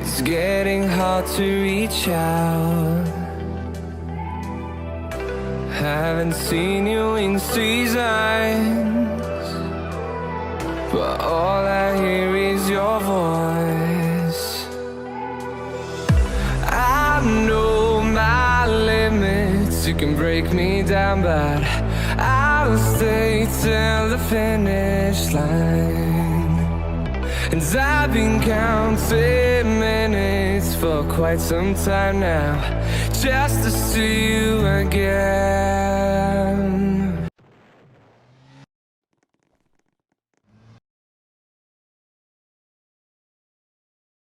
It's getting hard to reach out. Haven't seen you in seasons, but all I hear is your voice. I know my limits, you can break me down, but I'll stay till the finish line. And I've been counting minutes for quite some time now, just to see you again.